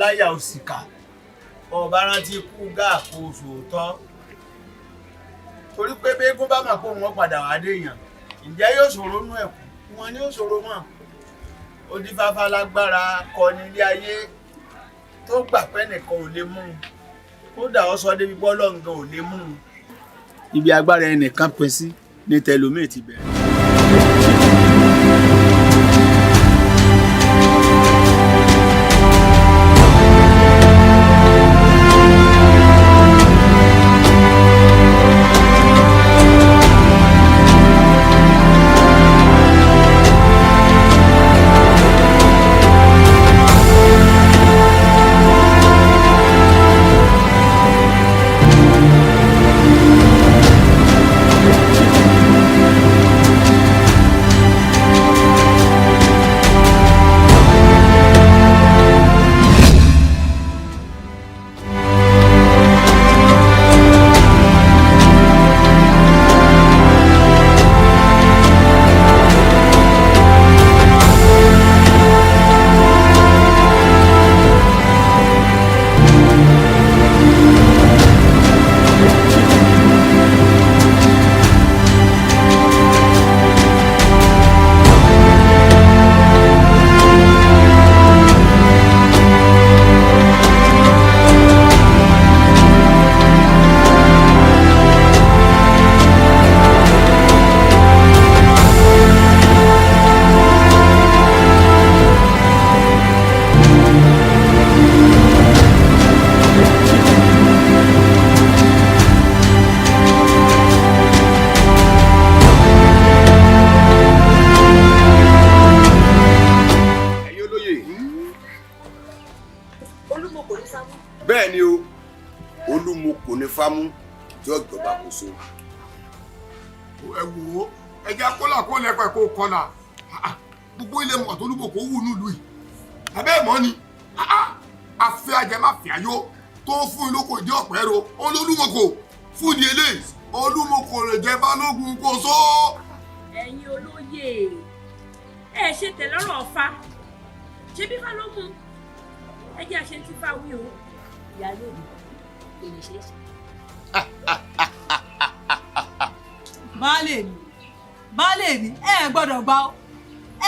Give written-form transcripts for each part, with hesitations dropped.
láyà òsìkà ọba rántí kú gáàkó sòótọ́ torí pé bẹ́ẹ̀gún bá mà kó wọn padà wá déèyàn ǹjẹ́ yóò ṣòro nú ẹ̀kú wọn ni yóò ṣòro mọ́ ó dífáfá lágbára kọni ilé ayé tó gbà pé nìkan ò lè mú un kódà ó sọ débi bọ́ lọ́ngàn ò lè mú un. ibi agbára ẹnìkan pín sí ní tẹlómi ti bẹ̀rẹ̀. bẹ́ẹ̀ ni o olúmo kò ní fámú tí ọ̀jọ̀ba kò so. ẹ wò ó ẹjẹ akọ́là kó lẹ́pẹ́ kó kọ́là gbogbo ilé mọ̀ tó lúbọ̀ kó wù nílùú yìí abẹ́ ẹ̀ mọ́ ni afẹ́ ajẹ́máfẹ́ ayó tó fún ìlókò ìdí ọ̀pẹ́ ro olólùmọ̀kò fún ìdí eléyìí olúmọ̀kò lè jẹ́ balógun kò so. ẹ̀yin olóyè ẹ ṣe tẹ̀lọ́rọ̀ ọ̀fà ṣé bí balógun ẹ jẹ́ àṣẹ tí fà wí o ìyálé mi kò lè ṣeé ṣe. baálé mi ẹ gbọ́dọ̀ gbà ó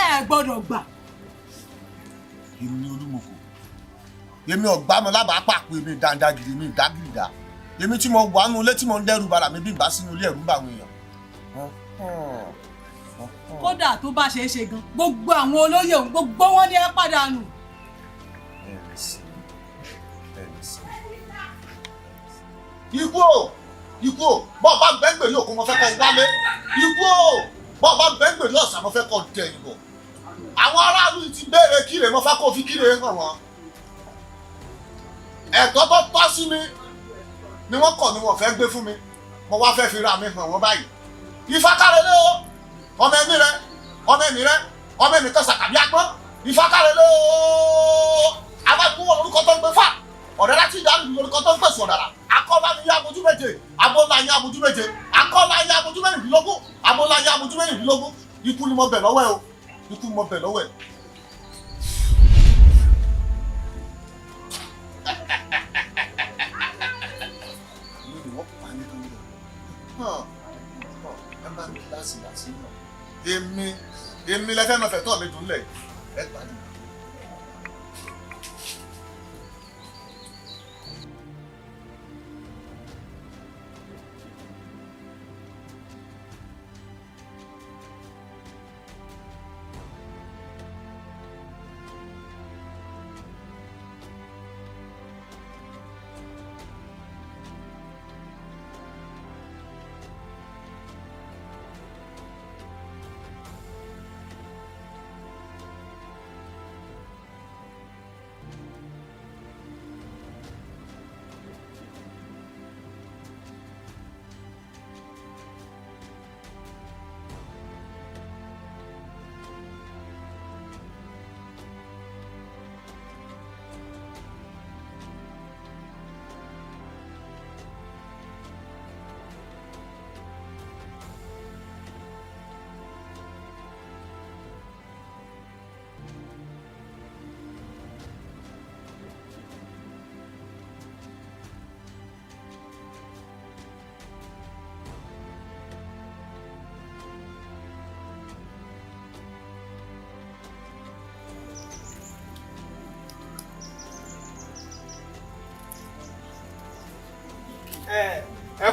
ẹ gbọ́dọ̀ gbà. èmi olúmọkò èmi ọgbà mi lábàá pàpọ̀ èmi dáńdágìrì mi dágìrìdá èmi tí mo wà nínú ilé tí mo ń dẹ́rù bara mi bí n bá sínú ilé ẹ̀rù ń bà àwọn èèyàn. kódà tó bá ṣeé ṣe gan gbogbo àwọn olóyè òun gbogbo wọn ni ẹ pàdánù. ikú o ikú o bọ́ọ̀ bá gbẹ́ngbèrè òkú mo fẹ́ kọ́ wálé ikú o bọ́ọ̀ bá gbẹ́ngbèrè ọ̀sán mo fẹ́ kọ́ dẹ̀ ìbò àwọn aráàlú ti béèrè kíre mo fẹ́ kó fi kíre hàn wọ́n ẹ̀tọ́ tó tọ́ sí mi ni wọ́n kọ̀ ni wọ́n fẹ́ gbé fún mi mo wá fẹ́ fi ra mi hàn wọ́n báyìí ìfakárẹ́lẹ́ o ọmọ ẹ̀mí rẹ ọmọ ẹ̀mí rẹ ọmọ ẹ̀mí kan sàkàbí agbọ́n ìfakárẹ́lẹ́ o abájúwọ̀ lórúkọ tó ń gbé fà ọ̀rẹ́ láti ìdánù lórúkọ tó ń pèsè ọ̀dàrà akọ́lá ni yá abojú méje abọ́lá yá abojú méje akọ́lá yá abojú mẹ́rìndínlógún abọ́lá yá abojú mẹ́rìndínlógún ikú ni mo bẹ̀ lọ́wọ́ ẹ o ikú mo bẹ̀ lọ́wọ́ ẹ. èmi lẹ́fẹ̀ẹ́ náà fẹ́ tọ́ mi dùn lẹ̀ ẹ gbàdúrà.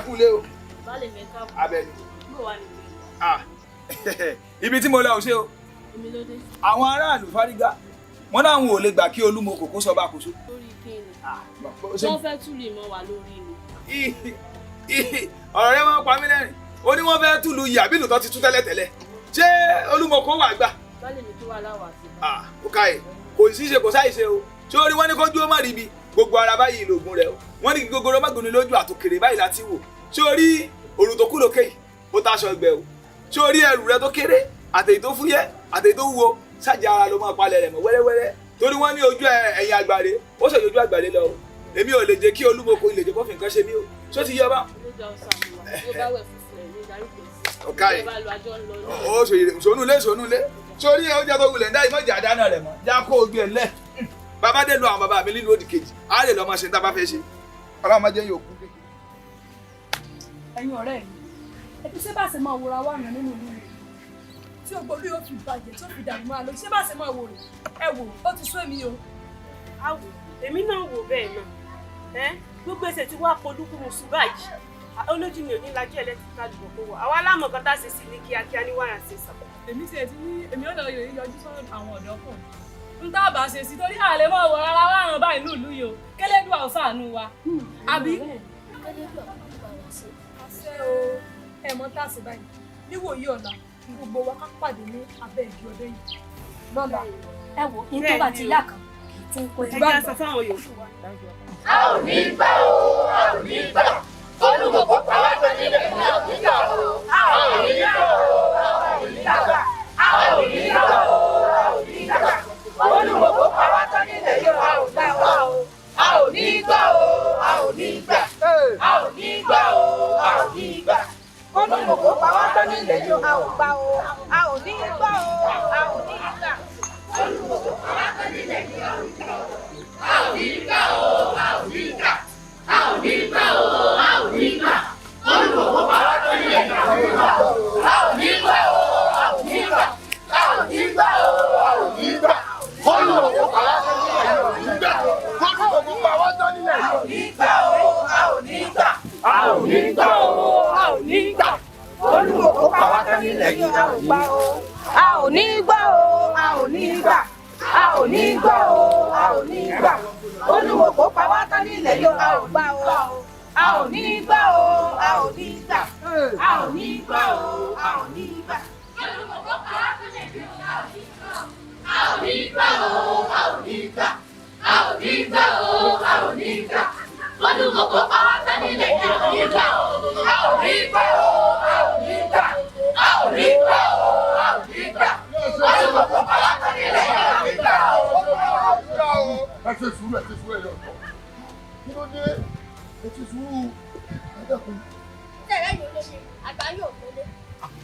kúlé o. Baálé mi ká. Abẹ́ni. Bó wà ní. Ibi tí mo lọ ò ṣe o. Èmi ló dé. Àwọn aráàlú fárígá wọn láwọn ò lè gbà kí Olúmọkò kó sọ bá kó so. Lórí kíni. Wọ́n fẹ́ túlù ìmọ̀ wà lórí ni. Ọ̀rọ̀ rẹ máa ń pa mí lẹ́rìn. Ó ní wọ́n fẹ́ túlù yàbílù tó ti tú tẹ́lẹ̀tẹ́lẹ̀. Ṣé Olúmọkò wà gbà? Baálé mi tó wà láwà sí. Ó káyè kò sí ṣe kò sáì ṣe o. Ṣé orí wọn ní kójú ó má rí bi gbogbo ara báyìí lògùn rẹ o. Wọ́n ní gbogbo ọmọ gbòòrò lójú àtòkèrè báyìí láti wò. Ṣé orí òrùn tó kú lókè yìí ó táṣọ ẹgbẹ́ o. Ṣé orí ẹrù rẹ tó kéré àtèyí tó fúyẹ́ àtèyí tó wúwo ṣáàjà ara ló máa palẹ̀ rẹ̀ mọ́ wẹ́rẹ́wẹ́rẹ́ torí wọ́n ní ojú ẹ̀yìn àgbàre ó ṣèjì ojú àgbàre lọ o. Èmi ò lè jẹ́ kí Olúmọkò ilé jẹ́ kó fi nǹkan ṣe mí o. Ṣó ti yẹ bá? Ọ̀ka yìí ó ṣònúlé sórí oúnjẹ tó wulẹ̀ ń dá ìmọ̀jà dáná rẹ̀ mọ́ já kó ojú ẹ̀ lẹ̀. Bàbá dé lu àwọn bàbá mi nínú òdì kejì á lè lọ́ máa ṣe tá a bá fẹ́ ṣe. Ọlọ́run máa jẹ́ yóò kú. ẹ̀yin ọ̀rẹ́ mi ẹbí ṣé bá ṣe máa wòra wà nù nínú ìlú rẹ̀ tí ògbólú yóò fi bàjẹ́ tó fi dàrú máa lọ ṣé bá ṣe máa wò rè ẹ wò ó ti sún èmi o. Àwò èmi náà wò bẹ́ẹ̀ náà gbogbo ẹsẹ̀ tí wàá polúkúmu sùn báyìí olójú mi ò ní lajú ẹlẹ́tíríkà dùbọ̀ kó wà àwa alámọ̀ kan tá a ṣe sí ní kíákíá ní wàrà ṣe sàn. èmi ti ẹ̀ ti ní èmi ò lọ yọjú sọ́dọ̀ àwọn ọ̀dọ́kùnrin ń tá a bá ṣe sí torí àlè mọ́ wọ rárá wàrán báyìí ní ìlú yìí o kélédùà ó ṣàánú wa àbí. àṣẹ o ẹ mọ tá a ṣe báyìí níwòyí ọ̀la gbogbo wa ká pàdé ní abẹ́ ìdí ọdẹ yìí. lọ́la ẹ wò ní tó bá ti yá kan kí n kò tí bá sọ fáwọn yòókù wa. a ò ní gbà o a ò ní gbà Olúmọkò pa wá tó nílẹ̀ ní àwùjọ o a ò ní gbà o a ò ní gbà a ò ní gbà o a ò ní gbà Olúmọkò pa wá tó nílẹ̀ yóò a ò gbà o a ò ní gbà o a ò ní gbà a ò ní gbà o a ò ní gbà Olúmọkò pa wá tó nílẹ̀ yóò a ò gbà o a ò ní gbà o a ò ní gbà Olúmọkò pa wá tó nílẹ̀ yóò a ò gbà o a ò ní gbà o a ò ní gbà a ò ní gbà o a ò ní gbà Olúmọkò pa wá tó nílẹ̀ yóò a ò gbà o a ò ní gbà o a ò ní gbà a ò ní gbà o a ò ní gbà Olúmọkò pa wá tó nílẹ̀ yóò a ò ní gbà Olúmọkò pa wá tó nílẹ̀ yóò a ò ní gbà o a ò ní gbà a ò ní gbà o a ò ní gbà Olúmọkò pa wá tó nílẹ̀ yóò a ò gbà o a ò ní gbà o a ò ní gbà a ò ní gbà o a ò ní gbà Olúmọkò pa wá tó nílẹ̀ yóò a ò gbà o a ò ní gbà o a ò ní gbà a ò ní gbà o a ò ní gbà Olúmọkò pa wá tó nílẹ̀ yóò a ò ní gbà a ò ní gbà o a ò ní gbà a ò ní gbà o a ò ní gbà Olúmọkò pa wá tó nílẹ̀ yóò a ò ní gbà a ò ní gbà o a ò ní gbà a ò ní gbà o a ò ní gbà Olúmọkò pa wá tó nílẹ̀ yóò a ò ní gbà ẹ ṣe sùúrù ẹ̀yọ̀ ọ̀tọ̀ kí ló dé ẹ ṣe sùúrù ẹ dẹ́kun. tẹ̀lé yìí ló ṣe àgbà yóò tó lé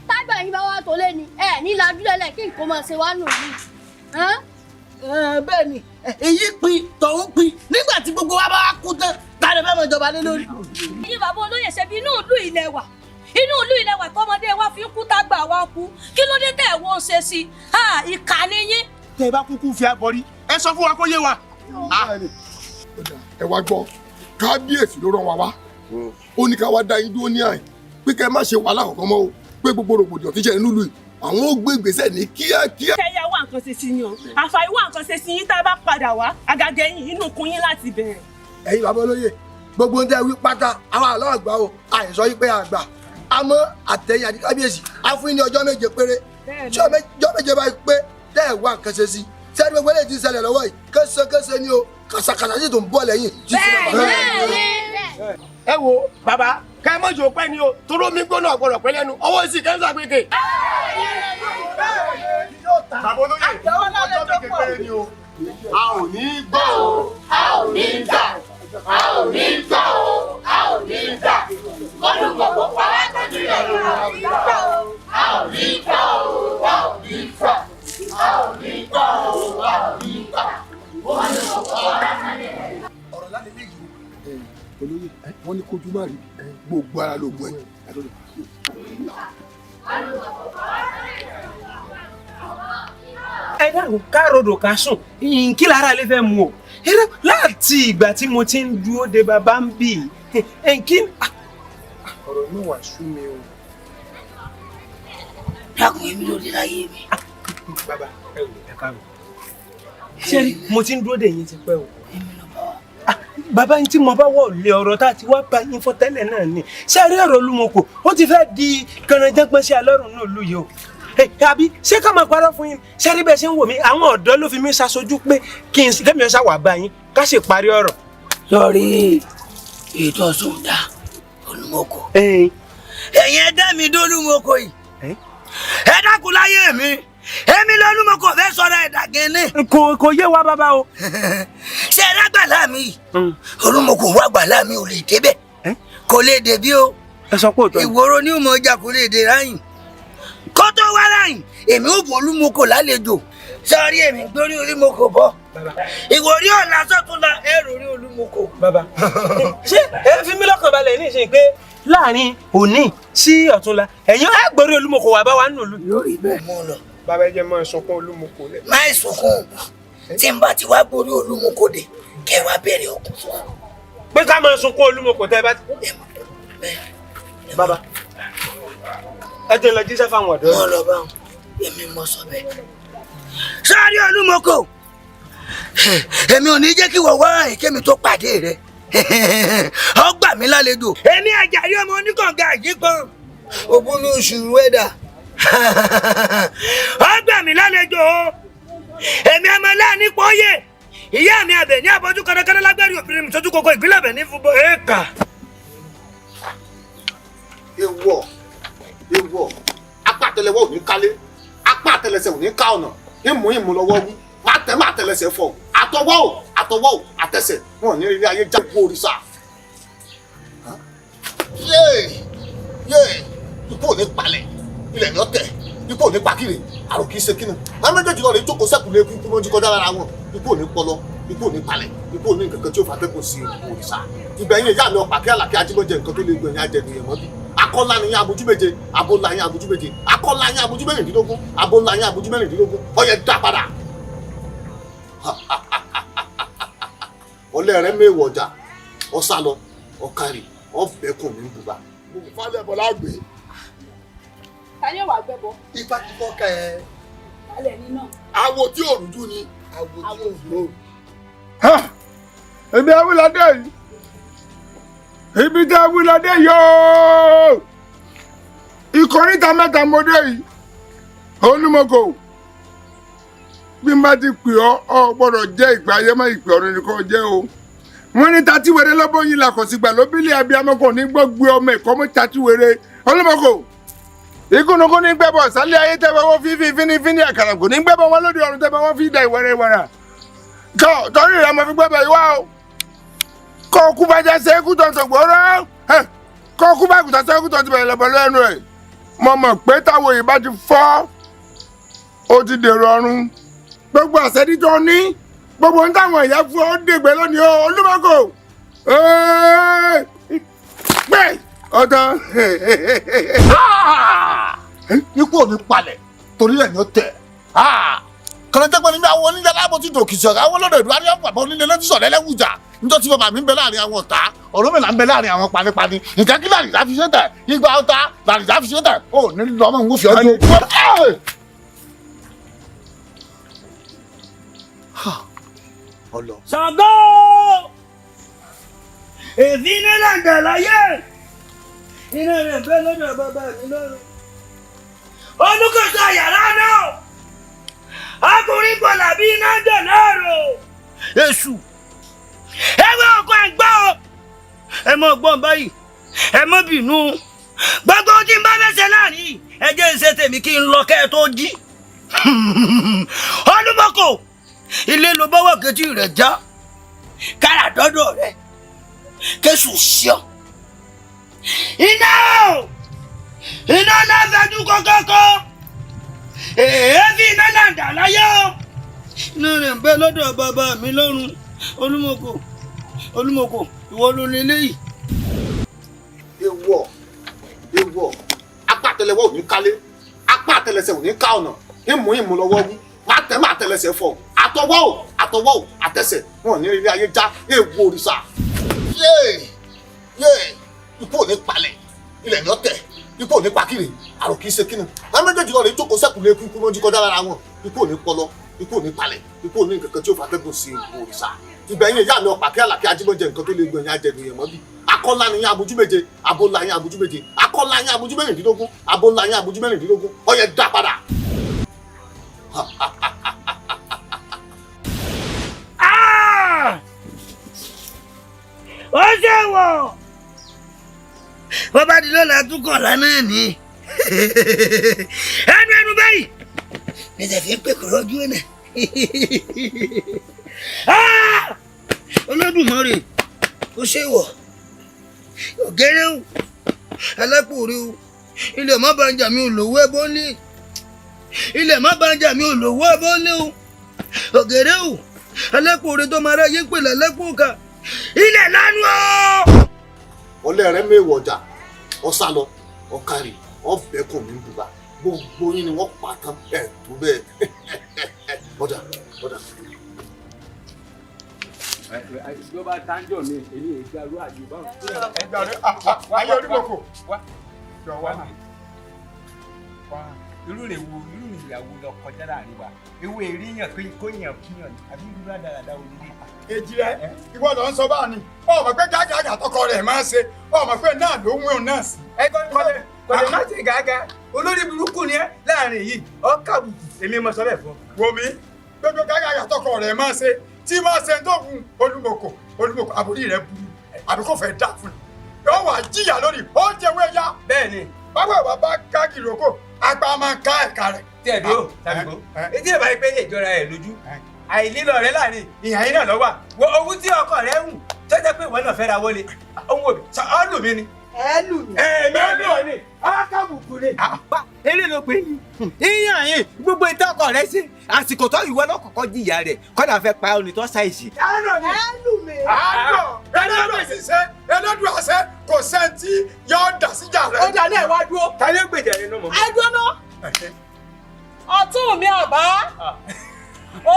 tágbà yín bá wá tó lé ni ẹ ní lajúlẹ̀lẹ̀ kí nǹkan máa ṣe wá nù yìí. bẹ́ẹ̀ ni èyí pin tọ̀hún pin nígbà tí gbogbo wa bá wá kú tán tàbí fẹ́ mọ ìjọba lé lórí. ẹ̀yin bàbá olóyè ṣe bí inú ìlú ilẹ̀ wà inú ìlú ilẹ̀ wà tọmọdé wa fi ń kú tágbà wa kú kí ló dé tẹ̀ wọ́n ṣe sí i ìkà ni yín. tẹ bá kúkú fi àbọ̀rí ẹ sọ fún wa kó yé wa. ẹ wá gbọ́ kábíyèsí ló rán wa wá ó ní ká wá dá yín dúró ní àyè pé kẹ́ ẹ má ṣe wàhálà kankan mọ́ o pé gbogbo rògbòdìyàn tí ń ṣẹlẹ̀ nílùú yìí àwọn ó gbé ìgbésẹ̀ ní kíákíá. kẹ́yà wá nǹkan ṣe sí yín o àfàì wá nǹkan ṣe sí yín tá a bá padà wá àgàgà ẹ̀yìn inú kun yín láti bẹ̀rẹ̀. ẹ̀yin bàbá olóyè gbogbo ń tẹ́ wí pátá àwọn àlọ́ àgbà o àìsọ yí pé àgbà àmọ́ àtẹ̀yìn àti kábíyèsí á fún yín ní ọjọ́ méje péré tí ọjọ́ méje bá pé tẹ́ ẹ̀ wá nǹkan ṣe sí sẹ́ni gbogbo eléyìí ti ṣẹlẹ̀ lọ́wọ́ yìí kése ni o kàṣàkàṣà sì tó ń bọ̀ lẹ́yìn. ẹ wo bàbá ká ẹ mọ̀jọ́ pẹ́ ni o toró mi gbóná ọ̀gbọ̀dọ̀ pẹ́ lẹ́nu ọwọ́ sì kẹ́ńsà gbèké. bàbá olóyè ọjọ́ méje péré ni o a ò ní gbọ́ o a ò ní gbà a ò ní gbà o a ò ní gbà Olúmọkò pa wá tó nílẹ̀ yóò a ò ní gbà o a ò ní gbà o a ò ní gbà a ò ní gbà o a ò ní gbà Olúmọkò pa wá tó nílẹ̀ yóò. ọ̀rọ̀ lálẹ́ lẹ́yìn olóyè wọ́n ní kójú má rí gbogbo ara ló gbọ́ ẹ̀. ẹ dáhùn ká rodò ká sùn kí lára lè fẹ́ mu o láti ìgbà tí mo ti ń dúró de bàbá ń bì kí ọ̀rọ̀ náà wà sú mi o. dákun èmi ló dé láyé mi. bàbá ẹ wò ẹ káàbọ̀. ṣé mo ti ń dúró dè yín ti pẹ́ o. bàbá yín tí mo bá wọ̀ lé ọ̀rọ̀ tá a ti wá bá yín fọ́ tẹ́lẹ̀ náà ni ṣé ẹ rí ọ̀rọ̀ Olúmọkò ó ti fẹ́ di kànáńjẹ́pẹ́ sí alọ́run náà lù yìí o. àbí ṣé ká máa parọ́ fún yín ṣé rí bẹ́ẹ̀ ṣe ń wò mí àwọn ọ̀dọ́ ló fi mí ṣaṣojú pé kí n ṣàwà bá yín ká sì parí ọ̀rọ̀. sọrí ètò ọ̀sùn dá Olúmọkò. ẹ̀yin ẹ̀dá mi dé Olúmọkò yìí ẹ dákun láyé mi èmi lọ́lúmọkò fẹ́ sọ̀rọ̀ ẹ̀dá gẹ́ni. kò yé wa bàbá o. ṣé ẹ lágbàlá mi Olúmọkò wá gbàlá mi ò lè débẹ̀ kò lè débí o. ẹ sọ pé òótọ́ ni. ìwòrò ní ìmọ̀ ọjà kò lè dé ráyìn kó tó wá ráyìn èmi ò bọ̀ Olúmọkò lálejò sọ́ọ́rí èmi gbórí Olúmọkò bọ̀ ìwòrí ọ̀la sọ́túnla ẹ̀rù rí Olúmọkò. bàbá ṣé ẹ fi mí lọ́kàn balẹ̀ ní ìsìn pé láàrin òní sí ọ̀túnla ẹ̀yin ẹ gbórí Olúmọkò wà bá wa nù lù. yóò rí bẹ́ẹ̀ mọ́ lọ. bàbá ẹ jẹ́ máa sunkún Olúmọkò lẹ. máa sunkún tí n bá ti wá gbórí Olúmọkò dé kẹ́ wá bẹ̀rẹ̀ ọkùn fún wa. pé ká máa sunkún Olúmọkò tẹ́ bá ti. bàbá ẹ jẹ́ lọ jíṣẹ́ fáwọn ọ̀dọ́. wọ́n lọ bá wọn èmi mọ sọ bẹ́ẹ̀. sọ́ọ́rí Olúmọkò èmi ò ní jẹ́ kí wọ́n wá ìkémi tó pàdé rẹ̀ ọ gbà mí lálejò. èmi Àjàyí ọmọ oníkànga àjípọn òbúnú oṣù wẹ́dà ọ gbà mí lálejò èmi ọmọ láàánú pọ́yè ìyá mi àbẹ̀ ní abọ́jú kọ́dọ́kọ́dọ́ lágbárí òbírin mi tójú kókó ìpínlẹ̀ Ọ̀bẹ̀ ní fúnbọ èèkà. ewọ apá àtẹ́lẹwọ́ ò ní kálé apá àtẹ́lẹsẹ̀ ò ní ká ọ̀nà ìmú lọ́wọ́ wú má tẹ́lẹsẹ̀ fọ àtọwọ́ ò àtẹsẹ̀ wọn ní ilé ayé jágbó òrìṣà. ipò ò ní palẹ̀ ilẹ̀ ní ọ̀tẹ̀ ipò ò ní pakiri àrò kìí ṣe kínú àwọn méjèèjì lọ rè jókòó sẹ́kù lé kú mọ́jú kọjá lára wọn ipò ò ní pọlọ ipò ò ní palẹ̀ ipò ò ní nǹkan kan tí ó fà tẹ́kùn sí òrìṣà. ìgbẹ̀yìn ìyá mi ọ̀pá kí àlàkí ajímọ̀jẹ nǹkan tó lè gbẹ̀yìn ajẹnìyàn mọ́bí akọ́lá ni yín abojú méje abọ́lá yín abojú méje akọ́lá yín abojú mẹ́rìndínlógún abọ́lá yín abojú mẹ́rìndínlógún ọyẹ dá padà. ọlẹ́ rẹ mẹ́wọ̀ ọjà ọ̀sálọ ọ̀kárì ọ̀bẹ̀kùn ní bùbá. fálẹ̀ bọ́lá gbé. ta ni ó wá gbẹ́bọ. ifá ti fọ́ ká ẹ. alẹ́ ní náà. awo tí òrùjú ni. awo tí òrùjú. ebi awilade yìí ibi tí awilade yóò ìkọríta mẹ́ta mọ́dé yìí Olúmọkò bí n bá ti pè ọ́ gbọ́dọ̀ jẹ́ ìpè ayé mọ́ ìpè ọ̀run nìkan jẹ́ o wọ́n ní tatiwere lọ́bọ̀ yín làkọ̀sígbà lóbílẹ̀ abiyamọ́kò ní gbọ́gbé ọmọ ẹ̀kọ́ mọ́ tatiwere Olúmọkò ìkùnùkùn ní gbẹ́bọ̀ sálẹ̀ ayé tẹ́bọ̀ wọ́n fífi fínífíní àkàràgò ní gbẹ́bọ̀ wọn lóde ọ̀run tẹ́bọ̀ wọ́n fi dà ìwẹ̀rẹ̀wẹ̀rà torí rẹ̀ mo fi gbẹ́bọ̀ yìí wá o kọ́ kú bá jẹ́ sẹ́kù tó ń sọ̀gbọ́rọ́ kọ́ kú bá kùtà sẹ́kù tó ti bẹ̀rẹ̀ lọ pẹ̀lú ẹnu ẹ̀ mo mọ̀ pé táwọn yìí bá ti fọ́ ó ti dèrò ọ̀run gbogbo àṣẹ́dí tó ní gbogbo ń táwọn ẹ̀yà fún ọ dègbè lónìí o Olúmọkò gbé ọ̀tán. ikú ò ní palẹ̀ torí ẹ̀ ní ó tẹ̀. kọ́nẹ́tẹ́gbẹ́ níbi àwọn oníjà láàbò tí dòkì sọ̀rọ̀ àwọn olódò ìdúrà ní ọ̀pọ̀ onílé lọ́tí sọ̀rọ̀ ẹlẹ́wùjà níjọ́ tí bàbá mi ń bẹ láàrin àwọn ọ̀tá Ọ̀rúnmìlà ń bẹ láàrin àwọn panipani nǹkan kí làrìjà fi ṣe tẹ̀ igba ọ̀tá làrìjà fi ṣe tẹ̀ ó ní lọ́mọ ń wúfi ọdún. Ṣàngó èfi iná làǹdà láyé iná rẹ̀ bẹ́ lọ́dọ̀ bàbá mi lọ́rùn olùkọ́sọ yàrá náà ọkùnrin bọ̀là bí iná jọ̀ náà rò èṣù ẹgbẹ́ ọkọ̀ ẹ̀gbọ́ o ẹ mọ̀ gbọ́n báyìí ẹ mọ̀ bínú gbogbo tí n bá fẹsẹ̀ láàrin ẹ jẹ́ ìṣe tèmi kí n lọ kẹ́ ẹ tó jí Olúmọkò ilé ló bọ́wọ́ kejì rẹ̀ já kára dọ́dọ̀ rẹ̀ késù ṣíọ́ iná náà fẹ́jú kọ́kọ́kọ́ èéfì iná náà dà láyé o iná rẹ̀ ń bẹ lọ́dọ̀ bàbá mi lọ́rùn Olúmọkò ìwọ ló ní eléyìí. ewọ apá àtẹ́lẹwọ́ ò ní kálé apá àtẹ́lẹsẹ̀ ò ní ká ọ̀nà ìmú lọ́wọ́ wú má tẹ́lẹsẹ̀ fọ àtọwọ́ àtẹsẹ̀ wọn ní ilé ayé já ewu òrìṣà. ipò ò ní palẹ̀ ilẹ̀ ní ọ̀tẹ̀ ikú ò ní pa kíni àrò kìí ṣe kíni àwọn méjèèjì lọ rè jókòó sẹ́kùn lé ikú mọ́jú kọjá lára wọn ikú ò ní pọlọ ikú ò ní palẹ̀ ikú ò ní nǹkan kan tí ó fa atẹ́gùn sí òrìṣà ìgbẹ̀yìn ìyá mi ọ̀pá kí àlàkí ajímọ̀jẹ nǹkan tó lè gbẹ̀yìn ajẹ̀dùn mọ́ bí akọ́lá ni yín abojú méje abọ́lá yín abojú méje akọ́lá yín abojú mẹ́rìndínlógún abọ́lá yín abojú mẹ́rìndínlógún ọyẹ dá padà. ó ṣe wọ̀ wọ́n bá di lọ́la túkọ̀ lánàá ni ẹnu báyìí ẹsẹ̀ fi ń pè kọ́ lọ́jú ẹ̀nà Olódùmarè ó ṣe wọ̀ ọ̀gẹ́rẹ́ o ẹlẹ́pùrí o ilẹ̀ má bàjá mi ò lówó ẹbọ ní ilẹ̀ má bàjá mi ò lówó ẹbọ ní o ọ̀gẹ́rẹ́ o ẹlẹ́pùrí tó máa ráyé pè lẹ́lẹ́pùkà ilẹ̀ lánàá o. ọlẹ́ rẹ mẹ́wọ̀ ọjà ọ̀sá lọ ọ̀kárì ọ̀bẹ́kùn mi ń bùbá gbogbo yín ni wọ́n pa tán ẹ̀ tó bẹ́ẹ̀ ọ̀dà. bí ó bá tánjọ mi èmi ìgbàlú àjùbá. ẹgbàá ayé onímọ̀kò jọ wá irú rẹ̀ wo irú ìyàwó lọ kọjá láàrin wa ewu èríyàn kó yàn kíyàn àbí irú rádaràda wo nílé. èjì rẹ ìwọ lọ ń sọ báà ni ọmọ pé gágá tọkọ rẹ máa ń ṣe ọmọ pé náà ló ń wíwọn náà sí. kò lè má ṣe gàgà olórí burúkú ni ẹ láàrin yìí ọkà bùkù èmi mọ sọ bẹ́ẹ̀ fún. wo mi gbogbo gágá tọkọ rẹ máa ń ṣe tí máa ṣe tó fún olúmọkò àbúrí rẹ burú àbí kò fẹ́ dà fún un yóò wá jìyà lórí ó jẹwé ya. bẹ́ẹ̀ni. báwo bá ká kìlókò àgbà máa ká ẹ̀ka rẹ̀. tí ẹ dúró tàbí kó etí ẹ bá yí pé ìjọra ẹ lójú àìlílọ rẹ láàrin ìhàn yín náà lọ wà wo owó tí ọkọ rẹ hù tó jẹ́ pé ìwọ náà fẹ́ ra wọlé ohun òbí ọ lù mí ni. ẹ lù mí. èmi ò lù ọ ni akábùkù ni. eré ló pé ní ìyàn yín gbogbo ìtọ́kọ̀ rẹ sí àsìkò tó ìwọ náà kọ́kọ́ jìyà rẹ̀ kọ́dà fẹ́ pa onítọ́ ṣàìsì. ẹ lù mí. ẹlẹ́dùn àṣẹ kò sẹ́ńtì yóò dà síjà rẹ. ó dà náà wá dúró. káyé gbèjà rẹ náà mọ̀. ẹ dúró ọ̀tún mi àbá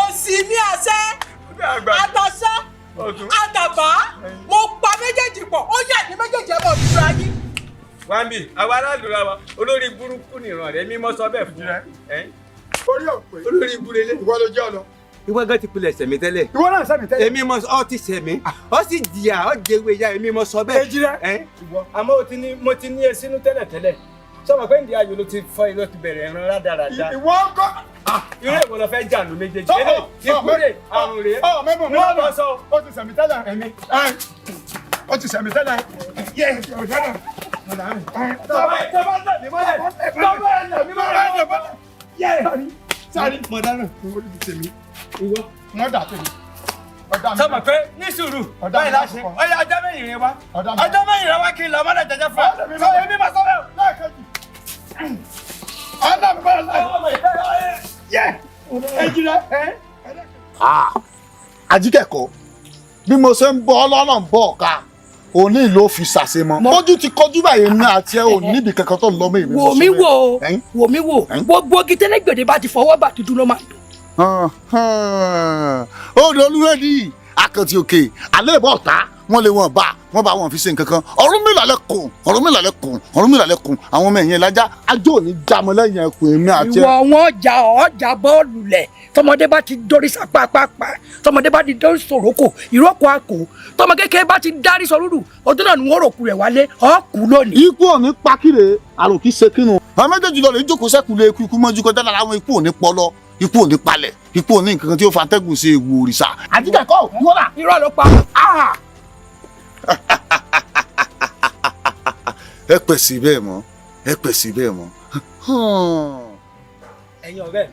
òsì mi àṣẹ àtàṣẹ àtàbá mo pa méjèèjì pọ̀ ó yà ní méjèèjì ẹ̀ bọ̀ dúró ayé. wáńbì àwọn aráàlú ra wa olórí burúkú nìran rẹ mímọ sọ bẹ́ẹ̀ fún ẹ. orí òpè olórí ibùdó ilé. ìwọ ló jẹ́ ọ̀nà. ìwọ gan ti pilẹ̀ sẹ̀mí tẹ́lẹ̀. ìwọ náà sẹ̀mí tẹ́lẹ̀. èmi mọ ọ ti sẹ̀mí ọ sì jìyà ọ jẹwé ya èmi mọ sọ bẹ́ẹ̀. èjì rẹ. àmọ́ mo ti ní ẹ sínú tẹ́lẹ̀ sọmọ pé ìdí ayò ló ti fọ ìlú ti bẹ̀rẹ̀ ẹran rádaràda. ìwọ ń kọ́. irú èwo lọ fẹ́ jà ló méjèèjì. ìkúrè àrùn rèé. mẹ́bùn mi wọ́n lọ sọ. ó ti sẹ̀mí tẹ́lẹ̀ ẹ̀mí. ó ti sẹ̀mí tẹ́lẹ̀. yẹ ọ̀jẹ̀ náà. sáré mọ̀dánù owó ti tèmi ìwọ wọ́n dà tèmi. sọmọ pé ní sùúrù báyìí láṣẹ ọyọ ọjọ́ mẹ́rin rẹ wá ọjọ́ mẹ́rin rẹ wá kí n lọ mọdà jẹjẹ fún ọ sọ èmi máa sọ bẹ́ẹ̀ lẹ́ẹ̀kejì. ọ̀nà mi bẹ́ẹ̀ láì. yẹ ẹjì rẹ. ajíkẹ́kọ̀ọ́ bí mo ṣe ń bọ́ ọlọ́nà ń bọ̀ ọ̀ka òní ló fi ṣàṣemọ́ kójú ti kọjú báyìí ní àti ẹ ò níbi kankan tó ń lọ mọ́ èmi. wò mí wò gbogbo gitẹ́lẹ́gbẹ̀dẹ̀ bá ti fọwọ́ bà dúdú ló máa dùn. ó rí olúwẹ̀dì akàntì òkè alẹ́ ìbọn ọ̀tá wọ́n lé wọn bá wọn fi ṣe nǹkan kan Ọ̀rúnmìlà lẹ́kùn àwọn ọmọ ẹ̀yìn ẹ̀lájà ajó ò ní jámọ́ lẹ́yìn ẹkùn èmi àti ẹ. ìwọ wọn ọjà bọ́ọ̀lù lẹ̀ tọmọdé bá ti dórí sápápápá tọmọdé bá ti dórí sòrókò ìrókò àkó tọmọ kékeré bá ti dárí sọrúrù ọdún náà ni wọn rò kú rẹ wálé ọkù lónìí. ikú ò ní pakire àròkì ṣe kínú. àwọn méjèèjì lọ rè jókòó sẹ́kù lé ikú mọ́jú kọjá lára àwọn ikú ò ní pọlọ ikú ò ní palẹ̀ ikú ò ní nǹkan kan tí ó fa atẹ́gùn sí ewu òrìṣà. àdìgàkọ́ ìwọ́lá. irọ́ ló pa. ẹ pẹ̀ sí bẹ́ẹ̀ mọ́ ẹ̀yin ọ̀rẹ́